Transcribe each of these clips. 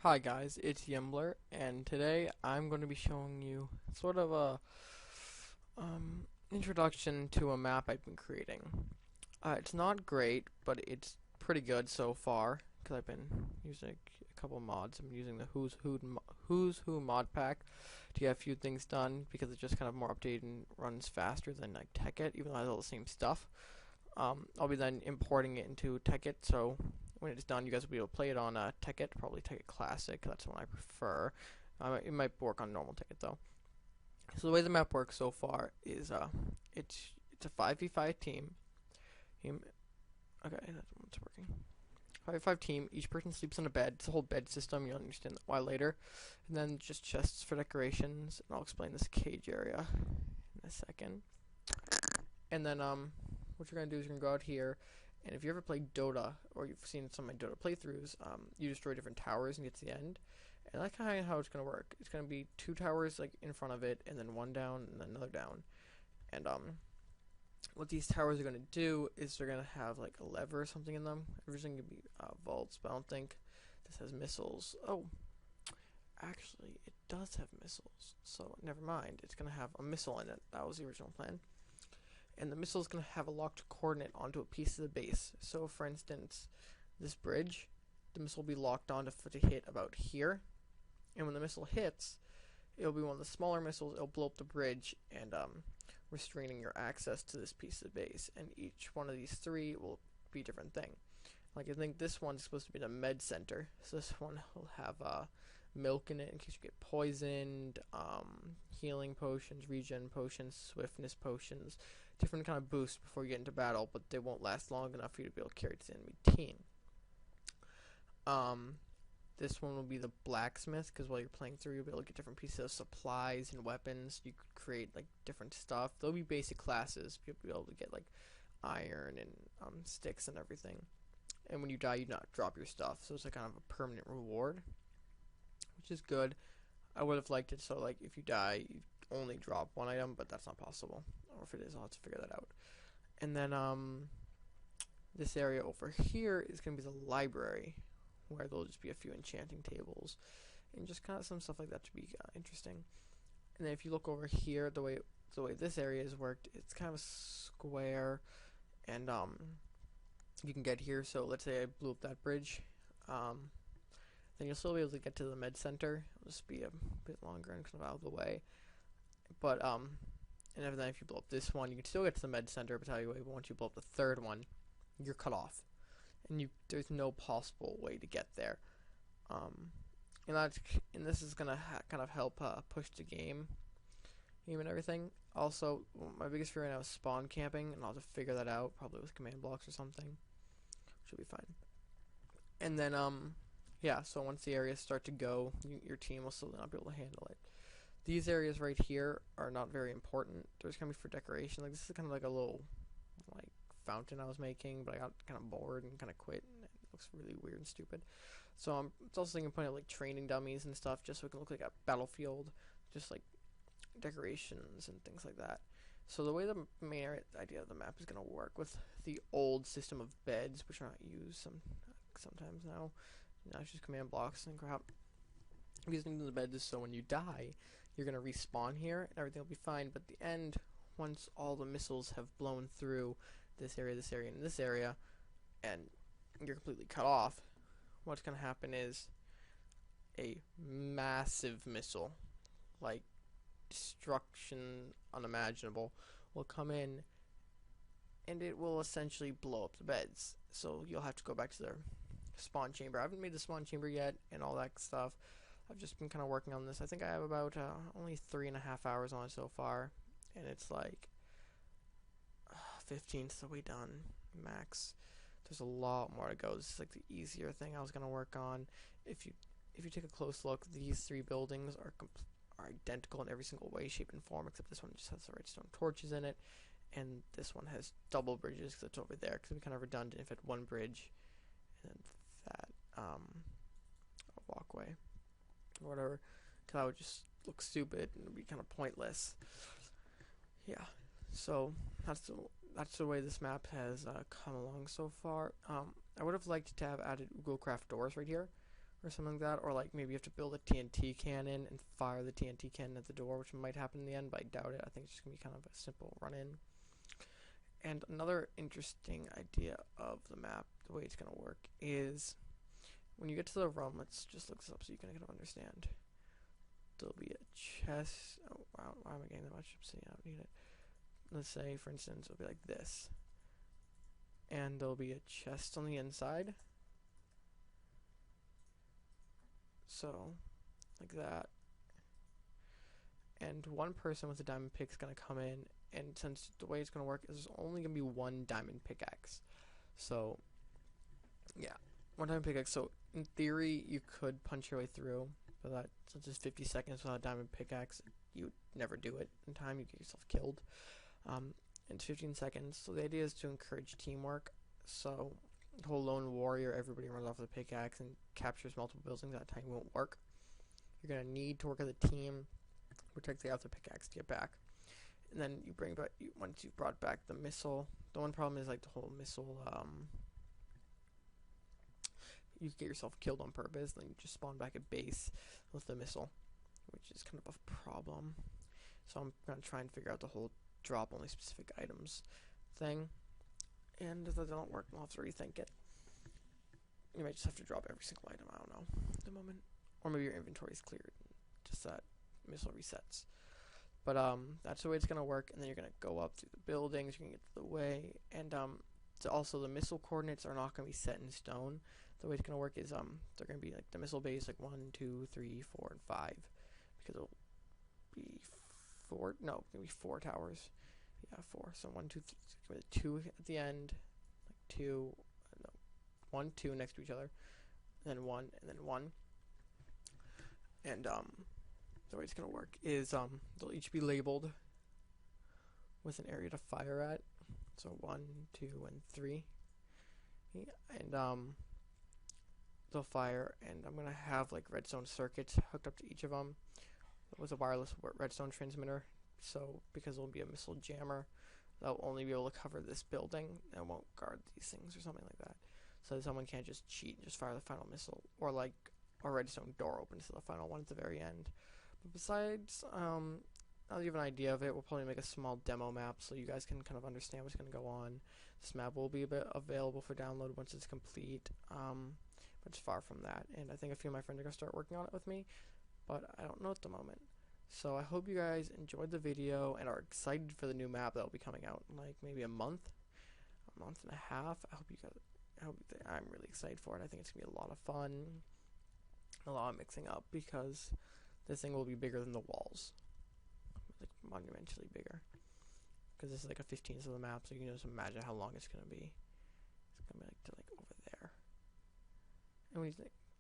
Hi guys, it's Yimbler, and today I'm going to be showing you sort of a introduction to a map I've been creating. It's not great, but it's pretty good so far because I've been using a couple mods. I'm using the Who's Who mod pack to get a few things done because it's just kind of more updated and runs faster than like Tekkit, even though it has all the same stuff. I'll be then importing it into Tekkit, so when it's done, you guys will be able to play it on Tekkit, probably Tekkit Classic. That's the one I prefer. It might work on normal Tekkit though. So the way the map works so far is it's a 5v5 team. Okay, that's what's working. 5v5 team. Each person sleeps on a bed. It's a whole bed system. You'll understand why later. And then just chests for decorations. And I'll explain this cage area in a second. And then what you're gonna do is you're gonna go out here, and if you ever played Dota or you've seen some of my Dota playthroughs, you destroy different towers and get to the end, and that's kind of how it's gonna work. It's gonna be two towers like in front of it, and then one down and then another down. And what these towers are gonna do is they're gonna have like a lever or something in them. Everything can be vaults, but I don't think this has missiles. Oh, actually, it does have missiles. So never mind. It's gonna have a missile in it. That was the original plan, and the missile is going to have a locked coordinate onto a piece of the base. So, for instance, this bridge, the missile will be locked on to hit about here, and when the missile hits, it'll be one of the smaller missiles. It'll blow up the bridge and restraining your access to this piece of the base. And each one of these three will be a different thing. Like I think this one's supposed to be the med center, so this one will have milk in it in case you get poisoned, healing potions, regen potions, swiftness potions, different kind of boosts before you get into battle, but they won't last long enough for you to be able to carry it to the enemy team. This one will be the blacksmith, because while you're playing through, you'll be able to get different pieces of supplies and weapons. You could create like different stuff. There'll be basic classes. You'll be able to get like iron and sticks and everything. And when you die, you not drop your stuff, so it's a kind of a permanent reward, which is good. I would have liked it so like if you die, you only drop one item, but that's not possible. Or if it is, I'll have to figure that out. And then this area over here is gonna be the library, where there'll just be a few enchanting tables and just kind of some stuff like that to be interesting. And then if you look over here, the way this area is worked, it's kind of a square, and you can get here. So let's say I blew up that bridge, then you'll still be able to get to the med center. It'll just be a bit longer and kind of out of the way. But and then if you blow up this one, you can still get to the med center. But once you blow up the third one, you're cut off, and there's no possible way to get there. And this is gonna kind of help push the game and everything. Also, my biggest fear right now is spawn camping, and I'll have to figure that out, probably with command blocks or something. Should be fine. And then yeah, so once the areas start to go, your team will still not be able to handle it. These areas right here are not very important. They're just gonna be for decoration. Like this is kind of like a little like fountain I was making, but I got kind of bored and kind of quit. And it looks really weird and stupid. So I'm also thinking of putting like training dummies and stuff, just so it can look like a battlefield, just like decorations and things like that. So the way the main idea of the map is going to work with the old system of beds, which are not used sometimes now. Now it's just command blocks and crap. Using the beds is so when you die, you're going to respawn here and everything will be fine. But at the end, once all the missiles have blown through this area, and this area, and you're completely cut off, what's going to happen is a massive missile, like destruction unimaginable, will come in, and it will essentially blow up the beds. So you'll have to go back to their spawn chamber. I haven't made the spawn chamber yet and all that stuff. I've just been kind of working on this. I think I have about only 3.5 hours on it so far, and it's like 15th of the way done max. There's a lot more to go. This is like the easier thing I was gonna work on. If you take a close look, these three buildings are identical in every single way, shape, and form, except this one just has the redstone torches in it, and this one has double bridges because it's over there. Because it'd be kind of redundant if it had one bridge and then that a walkway or whatever, because that would just look stupid and it'd be kind of pointless. Yeah, so that's the way this map has come along so far. I would have liked to have added Ugo Craft doors right here, or something like that, or like maybe you have to build a TNT cannon and fire the TNT cannon at the door, which might happen in the end, but I doubt it. I think it's just gonna be kind of a simple run-in. And another interesting idea of the map, the way it's gonna work, is when you get to the room. Let's just look this up so you can kind of understand. There'll be a chest. Oh wow, why am I getting that much obsidian? I don't need it. Let's say, for instance, it'll be like this, and there'll be a chest on the inside. So, like that. And one person with a diamond pick is going to come in, and since the way it's going to work is there's only going to be one diamond pickaxe. So, yeah, one diamond pickaxe. So, in theory, you could punch your way through, but that, since it's 50 seconds without a diamond pickaxe, you would never do it in time. You get yourself killed. In 15 seconds. So, the idea is to encourage teamwork. So, the whole lone warrior, everybody runs off with a pickaxe and captures multiple buildings at a time won't work. You're going to need to work as a team, protect the other pickaxe to get back. And then you bring back, once you've brought back the missile, the one problem is like the whole missile, you get yourself killed on purpose, then you just spawn back at base with the missile, which is kind of a problem. So I'm going to try and figure out the whole drop only specific items thing. And if that doesn't work, we'll have to rethink it. You might just have to drop every single item, I don't know, at the moment. Or maybe your inventory is cleared, just that missile resets. But that's the way it's going to work, and then you're going to go up through the buildings, you're going to get to the way, and so also the missile coordinates are not going to be set in stone. The way it's going to work is they're going to be like the missile base, like 1, 2, 3, 4, and 5, because it'll be 4, no, it's going to be 4 towers. Yeah, 4. So 1, 2, 3, 2 at the end, like 2, no, 1, 2 next to each other, and then 1, and then 1. And the way it's gonna work is they'll each be labeled with an area to fire at. So 1, 2, and 3. Yeah, and they'll fire, and I'm gonna have like redstone circuits hooked up to each of them with a wireless redstone transmitter. So, because it'll be a missile jammer, they'll only be able to cover this building and won't guard these things or something like that. So that someone can't just cheat and just fire the final missile, or like a redstone door opens to the final one at the very end. But besides, now that you have an idea of it, we'll probably make a small demo map so you guys can kind of understand what's going to go on. This map will be available for download once it's complete, but it's far from that. And I think a few of my friends are going to start working on it with me, but I don't know at the moment. So I hope you guys enjoyed the video and are excited for the new map that will be coming out in like maybe a month and a half. I'm really excited for it. I think it's gonna be a lot of fun, a lot of mixing up, because this thing will be bigger than the walls, like monumentally bigger. Because this is like a 15th of the map, so you can just imagine how long it's gonna be. It's gonna be like to like over there. And when you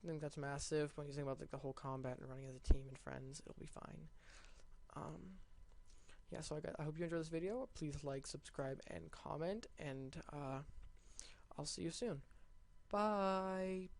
think that's massive, when you think about like the whole combat and running as a team and friends, it'll be fine. Yeah, so I hope you enjoyed this video. Please like, subscribe, and comment, and I'll see you soon. Bye.